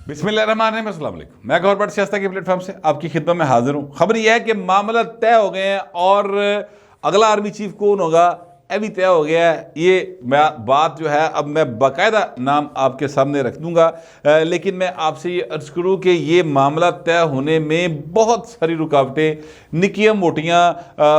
बिस्मिल्लाहिर्रहमानिर्रहीम, अस्सलाम वालेकुम। मैं गौर बट सियासत की प्लेटफॉर्म से आपकी खिदमत में हाजिर हूँ। खबर यह है कि मामला तय हो गए हैं और अगला आर्मी चीफ कौन होगा यह भी तय हो गया है। ये बात जो है अब मैं बाकायदा नाम आपके सामने रख दूंगा, लेकिन मैं आपसे ये अर्ज करूँ कि ये मामला तय होने में बहुत सारी रुकावटें, निकियां मोटियाँ,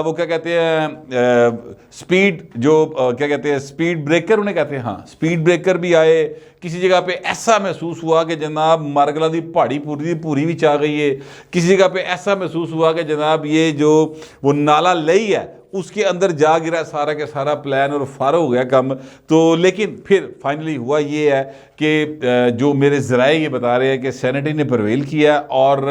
वो क्या कहते हैं स्पीड, जो क्या कहते हैं स्पीड ब्रेकर उन्हें कहते हैं, हाँ स्पीड ब्रेकर भी आए। किसी जगह पे ऐसा महसूस हुआ कि जनाब मारगला दी पहाड़ी पूरी भी आ गई है। किसी जगह पे ऐसा महसूस हुआ कि जनाब ये जो वो नाला लई है उसके अंदर जा गिरा सारा के सारा प्लान और फारो हो गया काम। तो लेकिन फिर फाइनली हुआ ये है कि जो मेरे ज़राए ये बता रहे हैं कि सेनेट ने परवेल किया और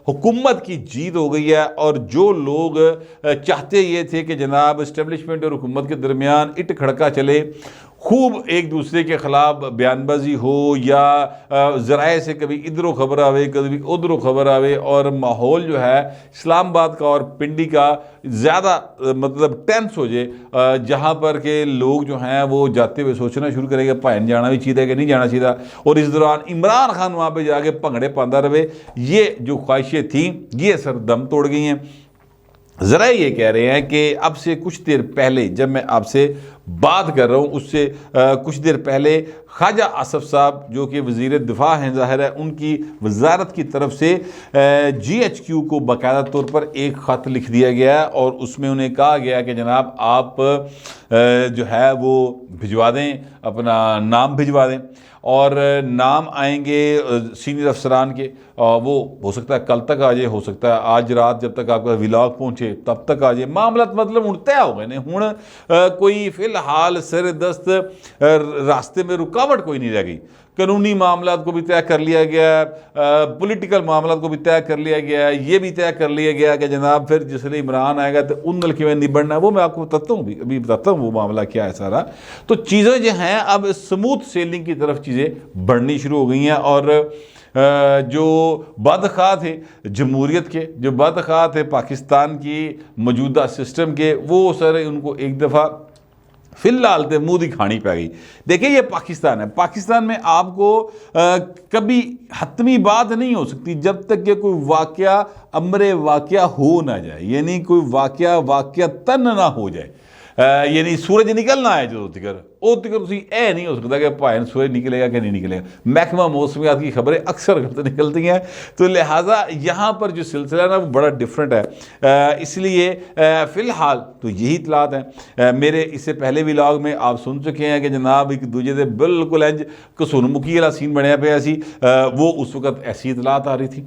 हुकूमत की जीत हो गई है। और जो लोग चाहते ये थे कि जनाब इस्टेब्लिशमेंट और हुकूमत के दरमियान इट खड़का चले, खूब एक दूसरे के ख़िलाफ़ बयानबाजी हो या ज़राए से कभी इधरों खबर आवे कभी उधरों खबर आवे और माहौल जो है इस्लामाबाद का और पिंडी का ज़्यादा मतलब टेंस हो जाए, जहाँ पर के लोग जो हैं वो जाते हुए सोचना शुरू करेंगे भाइन जाना भी चाहिए कि नहीं जाना चाहिए, और इस दौरान इमरान खान वहाँ पे जाके भंगड़े पाता रहे। ये जो ख्वाहिशें थीं ये सर दम तोड़ गई हैं। ज़रा ये कह रहे हैं कि अब से कुछ देर पहले जब मैं आपसे बात कर रहा हूँ उससे कुछ देर पहले ख्वाजा आसफ साहब जो कि वज़ीर दिफा हैं, ज़ाहिर है उनकी वजारत की तरफ से GHQ को बाकायदा तौर पर एक ख़त लिख दिया गया है और उसमें उन्हें कहा गया कि जनाब आप जो है वो भिजवा दें, अपना नाम भिजवा दें। और नाम आएंगे सीनियर अफसरान के, वो हो सकता है कल तक आ जाए, हो सकता है आज रात जब तक आपका विलाग पहुँचे तब तक आ जाए। मामला मतलब हूँ तय हो गए ने, हूँ कोई फिलहाल सिर दस्त रास्ते में रुकावट कोई नहीं रह गई। कानूनी मामला को भी तय कर लिया गया, पॉलिटिकल मामला को भी तय कर लिया गया, ये भी तय कर लिया गया कि जनाब फिर जिसने इमरान आएगा तो उन नलके में निबड़ना है। वो मैं आपको बताता हूँ, अभी बताता हूँ वो मामला क्या है सारा। तो चीज़ें जो हैं अब स्मूथ सेलिंग की तरफ चीज़ें बढ़नी शुरू हो गई हैं। और जो बदखा थे जमहूरियत के, जो बदखा थे पाकिस्तान की मौजूदा सिस्टम के, वो सर उनको एक दफ़ा फिलहाल तो मुँह दिखानी पै गई। देखिए ये पाकिस्तान है, पाकिस्तान में आपको कभी हतमी बात नहीं हो सकती जब तक कि कोई वाकया अमरे वाकया हो ना जाए, यानी कोई वाकया तन ना हो जाए, यानी सूरज निकलना है जो तिकर वो तिकर ए नहीं हो सकता कि भाई सूरज निकलेगा कि नहीं निकलेगा। महकमा मौसमियात की खबरें अक्सर निकलती हैं, तो लिहाजा यहाँ पर जो सिलसिला है ना वो बड़ा डिफरेंट है। इसलिए फ़िलहाल तो यही इतलात हैं। मेरे इससे पहले व्लॉग में आप सुन चुके हैं कि जनाब एक दूजे से बिल्कुल इंज कसुनमुखी वाला सीन बनया पे ऐसी, वो उस वक्त ऐसी इतलात आ रही थी।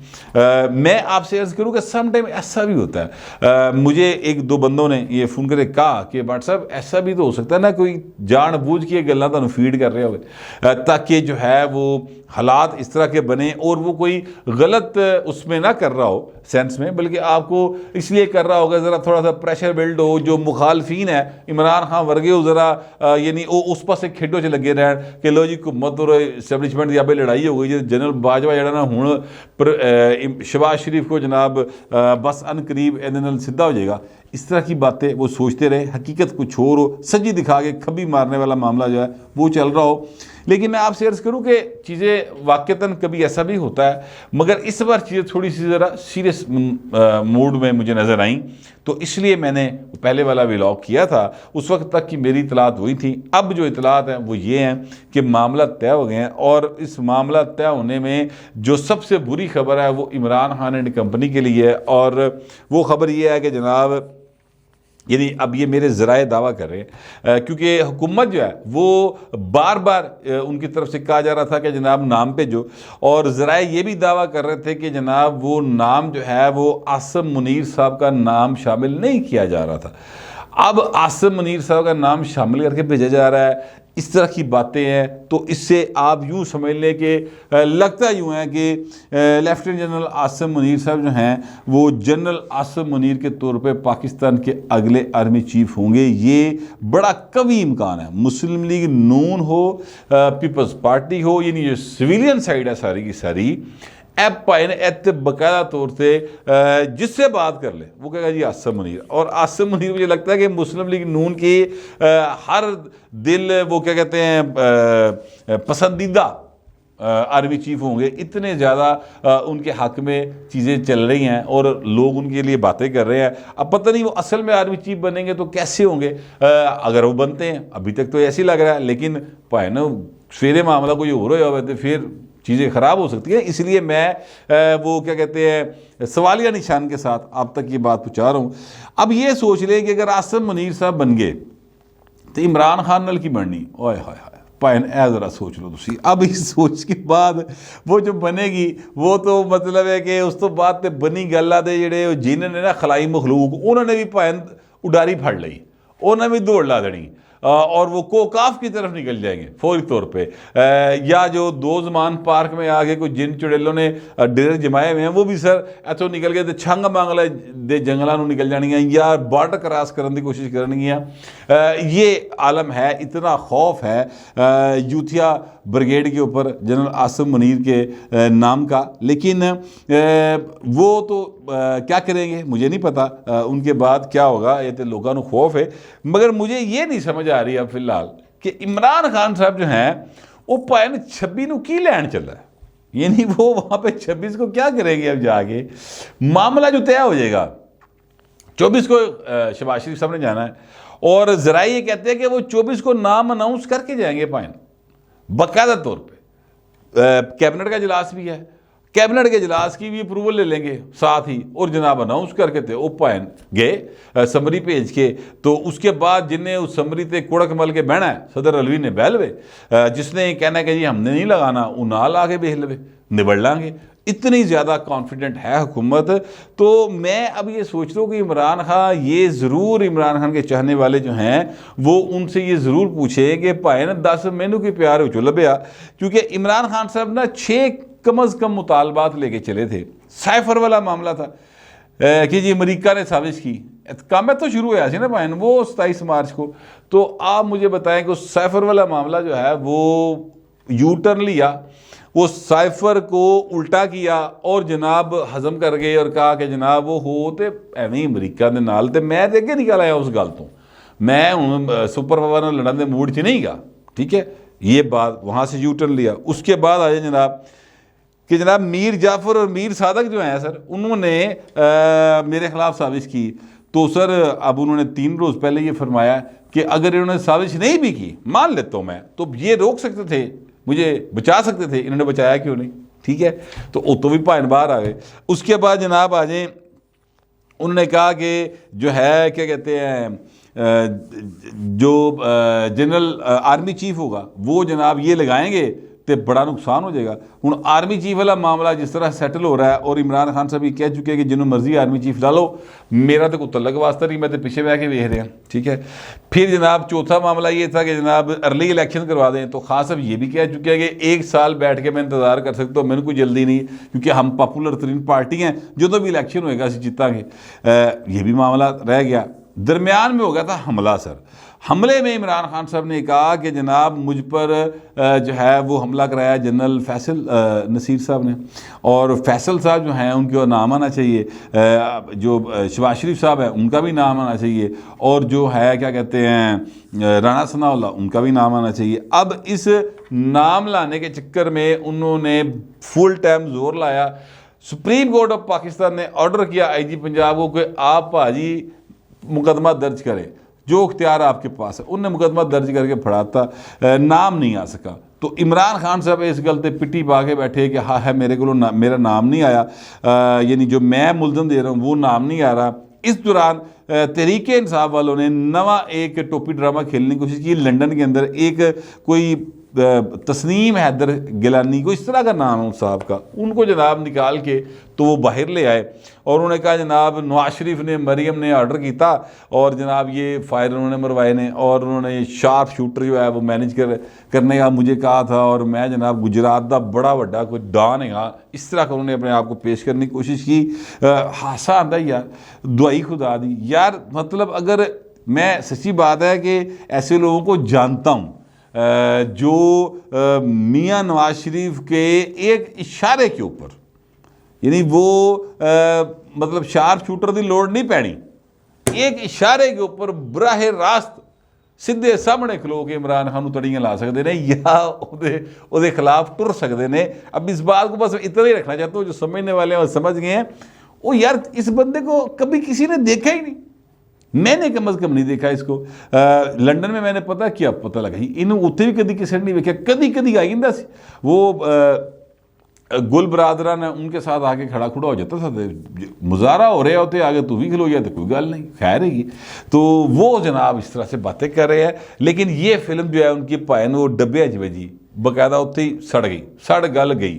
मैं आपसे अर्ज़ करूँ कि सम टाइम ऐसा भी होता है। मुझे एक दो बंदों ने ये फ़ोन करके कहा कि भाट साहब ऐसा भी तो हो सकता है ना कोई जान बूझ के गल्ला तुहानू फीड कर रहे हो ताकि जो है वो हालात इस तरह के बने और वो कोई गलत उसमें ना कर रहा हो सेंस में, बल्कि आपको इसलिए कर रहा होगा ज़रा थोड़ा सा प्रेशर बिल्ड हो। जो मुखालफीन है इमरान खान वर्गे हो ज़रा यानी वो उस पास खेडों च लगे रहन कि लो जी हुकूमत और इस्टेबलिशमेंट की अब लड़ाई हो गई जी, जनरल बाजवा जरा ना हूँ शहबाज शरीफ को जनाब बस अन करीब ए सीधा हो जाएगा। इस तरह की बातें वो सोचते रहे, हकीकत कुछ और हो, सजी दिखा के खबी मारने वाला मामला जो है वो चल रहा हो। लेकिन मैं आपसे अर्ज़ करूँ कि चीज़ें वाक़तन कभी ऐसा भी होता है, मगर इस बार चीज़ें थोड़ी सी ज़रा सीरियस मूड में मुझे नज़र आईं, तो इसलिए मैंने पहले वाला व्लॉग किया था। उस वक्त तक की मेरी इतलात हुई थी। अब जो इतलात हैं वो ये हैं कि मामला तय हो गए हैं और इस मामला तय होने में जो सबसे बुरी खबर है वो इमरान खान एंड कंपनी के लिए है। और वो खबर ये है कि जनाब यानी अब ये मेरे ज़राए दावा कर रहे हैं, क्योंकि हुकूमत जो है वो बार बार उनकी तरफ से कहा जा रहा था कि जनाब नाम भेजो, और ज़राए ये भी दावा कर रहे थे कि जनाब वो नाम जो है वो आसिम मुनीर साहब का नाम शामिल नहीं किया जा रहा था। अब आसिम मुनीर साहब का नाम शामिल करके भेजा जा रहा है। इस तरह की बातें हैं, तो इससे आप यूँ समझ लें कि लगता यूँ है कि लेफ्टिनेंट जनरल आसिम मुनीर साहब जो हैं वो जनरल आसिम मुनीर के तौर पे पाकिस्तान के अगले आर्मी चीफ होंगे। ये बड़ा कवी इम्कान है। मुस्लिम लीग नून हो, पीपल्स पार्टी हो, यानी जो सिविलियन साइड है सारी की सारी, ऐप पाए ने बाकायदा तौर से जिससे बात कर ले वो कहेगा जी आसिम मुनीर। और आसिम मुनीर मुझे लगता है कि मुस्लिम लीग नून की हर दिल वो क्या कहते हैं पसंदीदा आर्मी चीफ होंगे, इतने ज़्यादा उनके हक में चीज़ें चल रही हैं और लोग उनके लिए बातें कर रहे हैं। अब पता नहीं वो असल में आर्मी चीफ बनेंगे तो कैसे होंगे, अगर वो बनते हैं, अभी तक तो ऐसे ही लग रहा है, लेकिन भाई ना सवेरे मामला कोई और हो तो फिर चीज़ें ख़राब हो सकती हैं। इसलिए मैं वो क्या कहते हैं सवालिया निशान के साथ आप तक ये बात पहुँचा रहा हूँ। अब ये सोच लें कि अगर आसिम मुनीर साहब बन गए तो इमरान खान नाल की बननी, ओए हाय हाय भाई ए ज़रा सोच लो तुसी। अब इस सोच के बाद वो जो बनेगी वो तो मतलब है कि उस तो बाद ते बनी गल्ला दे जेड़े जिन्होंने ने ना खलाई मखलूक उन्होंने भी भाई उडारी फड़ ली, उन्होंने भी दौड़ ला देनी और वो कोकाफ की तरफ निकल जाएंगे फौरी तौर पे। या जो दो जमान पार्क में आगे कोई जिन चुड़ेलों ने डेरे जमाए हुए हैं वो भी सर इतों निकल गए तो छंग मांगला दे जंगलों में निकल जानियां या बॉर्डर क्रॉस करने की कोशिश करनगियां। ये आलम है, इतना खौफ है यूथिया ब्रिगेड के ऊपर जनरल आसिम मुनीर के नाम का। लेकिन वो तो क्या करेंगे मुझे नहीं पता, उनके बाद क्या होगा, ये तो लोगों को खौफ है। मगर मुझे ये नहीं समझ आ रही अब फिलहाल कि इमरान खान साहब जो हैं वो भाई 26 को की लैंड चल रहा है, यानी वो वहाँ पे 26 को क्या करेंगे। अब जाके मामला जो तय हो जाएगा 24 को शहबाज शरीफ साहब ने जाना है और ज़रा ये कहते हैं कि वो 24 को नाम अनाउंस करके जाएंगे पाइन बाकायदा तौर पे। कैबिनेट का इजलास भी है, कैबिनेट के इजलास की भी अप्रूवल ले लेंगे साथ ही और जनाब अनाउंस करके थे वो पाइन गए समरी भेज के। तो उसके बाद जिन्हें उस समरी ते कुड़क मल के बहना है सदर अलवी ने बह लवे, जिसने कहना है कि जी हमने नहीं लगाना वो ना ला के बेच लवे, निबड़ लांगे। इतनी ज़्यादा कॉन्फिडेंट है हुकूमत। तो मैं अब ये सोच रहा हूँ कि इमरान खान ये ज़रूर, इमरान खान के चाहने वाले जो हैं वो उनसे ये ज़रूर पूछे कि भाई ना 10 मैनू की प्यार हो चो लभ्या, क्योंकि इमरान खान साहब ना 6 कम अज़ कम मुतालबात लेके चले थे। साइफर वाला मामला था कि जी अमेरिका ने साजिश की, काम तो शुरू हुआ सी ना भाई वो 27 मार्च को। तो आप मुझे बताएं कि उस साइफर वाला मामला जो है वो यू टर्न लिया, वो साइफर को उल्टा किया और जनाब हजम कर गए और कहा कि जनाब वो हो तो एवं अमरीका के नाल। तो मैं तो अगे निकल आया उस गल तो, मैं हूँ सुपर पावर लड़न के मूड च नहीं गा, ठीक है। ये बात वहाँ से यू टर्न लिया। उसके बाद आए जनाब कि जनाब मीर जाफ़र और मीर सादक जो हैं सर उन्होंने मेरे ख़िलाफ़ साजिश की। तो सर अब उन्होंने 3 रोज़ पहले ये फरमाया कि अगर इन्होंने साजिश नहीं भी की, मान लेता हूँ मैं, तो ये रोक सकते थे, मुझे बचा सकते थे, इन्होंने बचाया क्यों नहीं, ठीक है। तो वो तो भी भाइन बाहर आ गए। उसके बाद जनाब आ जाए, उन्होंने कहा कि जो है क्या कहते हैं जो जनरल आर्मी चीफ होगा वो जनाब ये लगाएंगे तो बड़ा नुकसान हो जाएगा। हूँ आर्मी चीफ वाला मामला जिस तरह सेटल हो रहा है और इमरान खान साहब ये कह चुके हैं कि जिन्होंने मर्जी आर्मी चीफ डालो, मेरा तो कोई तल्लक वास्ता नहीं, मैं तो पीछे बह के वेख रहे हैं, ठीक है। फिर जनाब चौथा मामला ये था कि जनाब अर्ली इलेक्शन करवा दें। तो खास साहब ये भी कह चुके हैं कि 1 साल बैठ के मैं इंतज़ार कर सकता हूँ, मैंने कोई जल्दी नहीं, क्योंकि हम पॉपुलर तरीन पार्टी हैं, जो तो भी इलेक्शन होएगा असी जीतांगे। ये भी मामला रह गया। दरमियान में हो गया था हमला सर। हमले में इमरान खान साहब ने कहा कि जनाब मुझ पर जो है वो हमला कराया जनरल फैसल नसीर साहब ने, और फैसल साहब जो हैं उनका नाम आना चाहिए, जो शहबाज शरीफ साहब है उनका भी नाम आना चाहिए, और जो है क्या कहते हैं राना सनाउल्लाह उनका भी नाम आना चाहिए। अब इस नाम लाने के चक्कर में उन्होंने फुल टाइम जोर लाया। सुप्रीम कोर्ट ऑफ पाकिस्तान ने ऑर्डर किया IG पंजाब को कि आप भाजी मुकदमा दर्ज करें, जो इख्तियार आपके पास है। उनने मुकदमा दर्ज करके फड़ाता, नाम नहीं आ सका। तो इमरान खान साहब इस गल ते पिट्टी पा के बैठे कि हाँ है मेरे को मेरा नाम नहीं आया, यानी जो मैं मुलजम दे रहा हूँ वो नाम नहीं आ रहा। इस दौरान तहरीक इंसाफ वालों ने नवा एक टोपी ड्रामा खेलने की कोशिश की। लंदन के अंदर एक कोई तस्नीम हैदर गिलानी को इस तरह का नाम है उस साहब का, उनको जनाब निकाल के तो वो बाहर ले आए और उन्होंने कहा जनाब नवाज शरीफ ने मरियम ने ऑर्डर किया और जनाब ये फायर उन्होंने मरवाए ने, और उन्होंने शार्प शूटर जो है वो मैनेज करने का मुझे कहा था, और मैं जनाब गुजरात का बड़ा वड्डा कोई डॉन है, इस तरह का उन्होंने अपने आप को पेश करने की कोशिश की। हासा आता ही यार, दुआई खुदा दी यार। मतलब अगर मैं सच्ची बात है कि ऐसे लोगों को जानता हूँ जो मियाँ नवाज शरीफ के एक इशारे के ऊपर, यानी वो मतलब शार्प शूटर की लोड़ नहीं पैनी, एक इशारे के ऊपर बराह रास्त ਸਿੱਧੇ ਸਾਹਮਣੇ ਖਲੋ ਕੇ इमरान खान ਨੂੰ ਤੜੀਆਂ ਲਾ ਸਕਦੇ ਨੇ या ਉਹਦੇ खिलाफ टुर सकते हैं। अब इस बात को बस इतना ही रखना चाहता हूँ, जो समझने वाले हैं वो समझ गए हैं। वो यार इस बंदे को कभी किसी ने देखा ही नहीं, मैंने कम अज़ कम नहीं देखा इसको। लंदन में मैंने पता लगा इन्हों उत्थे भी कभी किसी ने नहीं देखा, कभी आई जाता सी वो गुल बरादरा ने उनके साथ आके खड़ा खुड़ा हो जाता था, मुजाहरा हो रहा होते आगे तू भी खलो जाए तो कोई गल नहीं, खैर है। तो वो जनाब इस तरह से बातें कर रहे हैं। लेकिन ये फिल्म जो है उनकी भाई वो डब्बे च बजी, बकायदा उत्थे ही सड़ गल गई।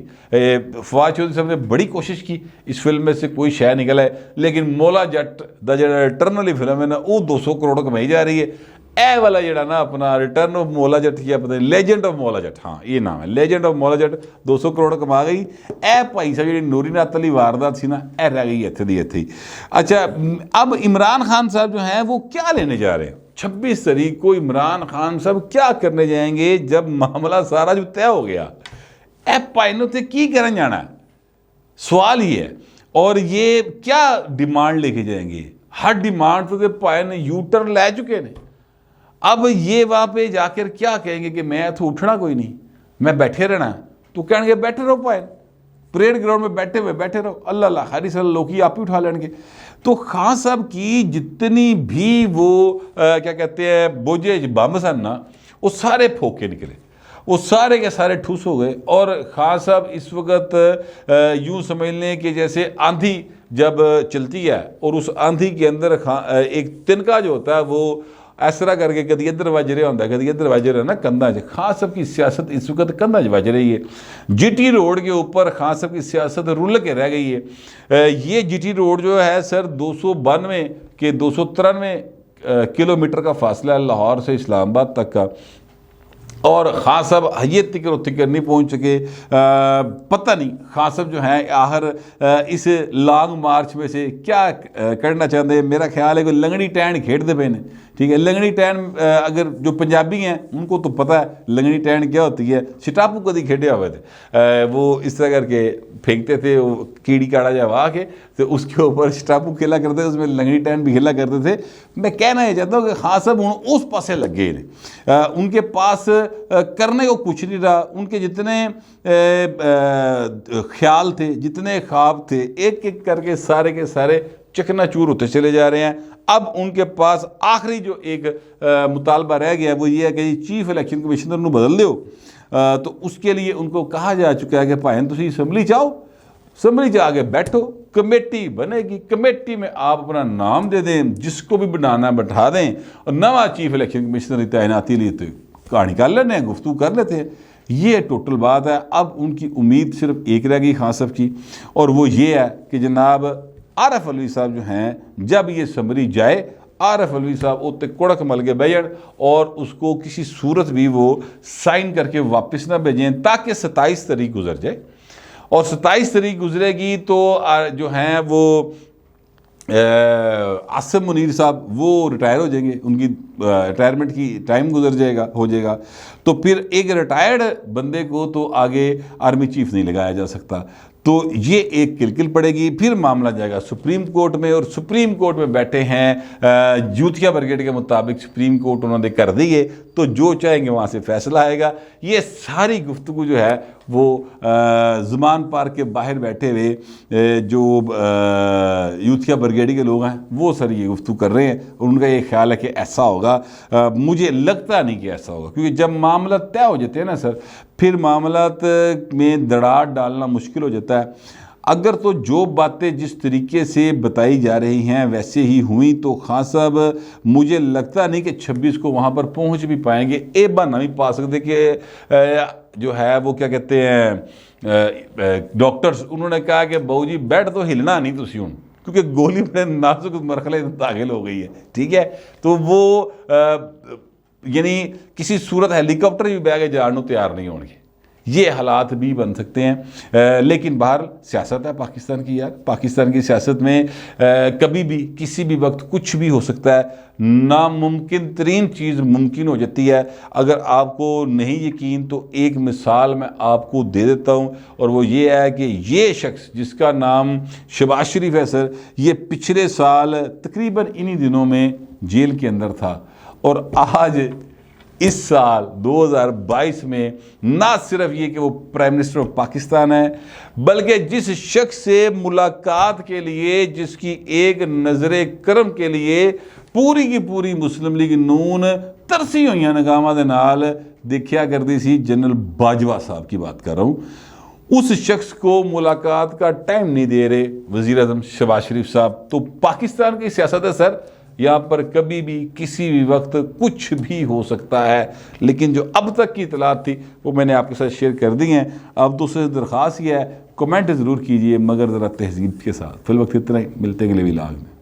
फवाद चौधरी साहब ने बड़ी कोशिश की इस फिल्म में से कोई शय निकल है, लेकिन मौला जट दा जो रिटर्न वाली फिल्म है ना वो 200 करोड़ कमाई जा रही है। ए वाला जो ना अपना रिटर्न ऑफ मौला जट या पता नहीं लेजेंड ऑफ मौला जट, हाँ ये नाम है, लेजेंड ऑफ मौला जट 200 करोड़ कमा गई। ए भाई साहब जी नूरी नात वाली वारदात सी ना ए रह गई इत्थे दी इत्थे ही। अच्छा अब इमरान खान साहब जो हैं वो क्या लेने जा रहे हैं 26 तारीख को? इमरान खान साहब क्या करने जाएंगे जब मामला सारा जो तय हो गया? ए भाई ने उत्थे की करन जाना है, सवाल ही है। और ये क्या डिमांड लेके जाएंगे? हर डिमांड तो भाई ने यू टर्न लै चुके हैं। अब ये वहाँ पे जाकर क्या कहेंगे कि मैं तो उठना कोई नहीं, मैं बैठे रहना, तो कहेंगे बैठे रहो भाई, परेड ग्राउंड में बैठे रहो, अल्लाह अल्लाह हरी साल लोग ही आप ही उठा लेंगे। तो खान साहब की जितनी भी वो क्या कहते हैं बोझे बम सन ना वो सारे फोके निकले, वो सारे के सारे ठूस हो गए। और खान साहब इस वक्त यूँ समझ लें कि जैसे आंधी जब चलती है और उस आंधी के अंदर एक तिनका जो होता है वो इस तरह करके कभी इधर वज रहा होंगे, कभी इधर वज रहा ना कंधा च। खान साहब की सियासत इस वक्त कंधा च वज रही है। जीटी रोड के ऊपर खान साहब की सियासत रुल के रह गई है। ये जीटी रोड जो है सर 292 के 293 किलोमीटर का फासला है लाहौर से इस्लामाबाद तक का। और खान साहब ये तिकर नहीं पहुँच सके। पता नहीं खान साहब जो हैं आखिर इस लॉन्ग मार्च में से क्या करना चाहते हैं। मेरा ख्याल है कि लंगड़ी टैन खेडते पे ने, ठीक है। लंगड़ी टैन अगर जो पंजाबी हैं उनको तो पता है लंगड़ी टैन क्या होती है। स्टापू कभी खेडे हुए थे, वो इस तरह करके फेंकते थे, वो कीड़ी काड़ा जा वाह के तो उसके ऊपर स्टापू खेला करते थे, उसमें लंगड़ी टैन भी खेला करते थे। मैं कहना ये चाहता हूँ कि खान साहब हूँ उस पासे लगे ने, उनके पास करने को कुछ नहीं रहा। उनके जितने ख्याल थे, जितने ख्वाब थे, एक एक करके सारे के सारे चकनाचूर होते चले जा रहे हैं। अब उनके पास आखिरी जो एक मुतालबा रह गया है वो ये है कि चीफ इलेक्शन कमिश्नर को बदल दो। तो उसके लिए उनको कहा जा चुका है कि भाई तुम असैम्बली जाओ, असैम्बली जाके बैठो, कमेटी बनेगी, कमेटी में आप अपना नाम दे दें, जिसको भी बनाना बैठा दें, और नवा चीफ इलेक्शन कमिश्नर की तैनाती लिए तो कहानी कर लेते हैं, गुफ्तगू कर लेते हैं। ये टोटल बात है। अब उनकी उम्मीद सिर्फ एक रह गई खान साहब की, और वो ये है कि जनाब आरिफ अलवी साहब जो हैं जब ये समरी जाए, आरिफ अलवी साहब उत्ते कुड़क मल के बैठन और उसको किसी सूरत भी वो साइन करके वापस ना भेजें, ताकि 27 तारीख गुजर जाए। और 27 तारीख गुजरेगी तो जो हैं वो आसिम मुनीर साहब वो रिटायर हो जाएंगे, उनकी रिटायरमेंट की टाइम हो जाएगा। तो फिर एक रिटायर्ड बंदे को तो आगे आर्मी चीफ नहीं लगाया जा सकता। तो ये एक किलकिल पड़ेगी। फिर मामला जाएगा सुप्रीम कोर्ट में, और सुप्रीम कोर्ट में बैठे हैं यूथिया ब्रिगेड के मुताबिक सुप्रीम कोर्ट उन्होंने कर दी है, तो जो चाहेंगे वहाँ से फैसला आएगा। ये सारी गुफ्तगू जो है वो ज़ुमान पार्क के बाहर बैठे हुए जो यूथिया ब्रिगेड के लोग हैं वो सर ये गुफ्तगू कर रहे हैं, और उनका ये ख्याल है कि ऐसा होगा। मुझे लगता नहीं कि ऐसा होगा, क्योंकि जब मामला तय हो जाते हैं ना सर, फिर मामलात में दरार डालना मुश्किल हो जाता है। अगर तो जो बातें जिस तरीके से बताई जा रही हैं वैसे ही हुई तो खान साहब मुझे लगता नहीं कि 26 को वहाँ पर पहुँच भी पाएंगे। एक बहाना भी पा सकते कि जो है वो क्या कहते हैं डॉक्टर्स, उन्होंने कहा कि बहू जी बेड तो हिलना नहीं तुसी हूँ, क्योंकि गोली बड़े नाजुक मरहले दाखिल हो गई है, ठीक है। तो वो यानी किसी सूरत हेलीकॉप्टर भी बह के जाने को तैयार नहीं होंगे, ये हालात भी बन सकते हैं। लेकिन बाहर सियासत है पाकिस्तान की यार, पाकिस्तान की सियासत में कभी भी किसी भी वक्त कुछ भी हो सकता है। नामुमकिन तरीन चीज़ मुमकिन हो जाती है। अगर आपको नहीं यकीन तो एक मिसाल मैं आपको दे देता हूँ, और वो ये है कि ये शख्स जिसका नाम शहबाज शरीफ है सर, ये पिछले साल तकरीबन इन्हीं दिनों में जेल के अंदर था, और आज इस साल 2022 में ना सिर्फ ये कि वो प्राइम मिनिस्टर ऑफ पाकिस्तान है, बल्कि जिस शख्स से मुलाकात के लिए, जिसकी एक नजरे करम के लिए पूरी की पूरी मुस्लिम लीग नून तरसी हुई नगामां दे नाल देखिया करती सी, जनरल बाजवा साहब की बात कर रहा हूँ, उस शख्स को मुलाकात का टाइम नहीं दे रहे वज़ीर आज़म शहबाज शरीफ साहब। तो पाकिस्तान की सियासत है सर, यहाँ पर कभी भी किसी भी वक्त कुछ भी हो सकता है, लेकिन जो अब तक की इतलात थी वो मैंने आपके साथ शेयर कर दी हैं। अब दूसरी दरख्वास्त यह है, कमेंट ज़रूर कीजिए मगर ज़रा तहज़ीब के साथ। फिल वक्त इतना ही, मिलते हैं अगले व्लॉग में।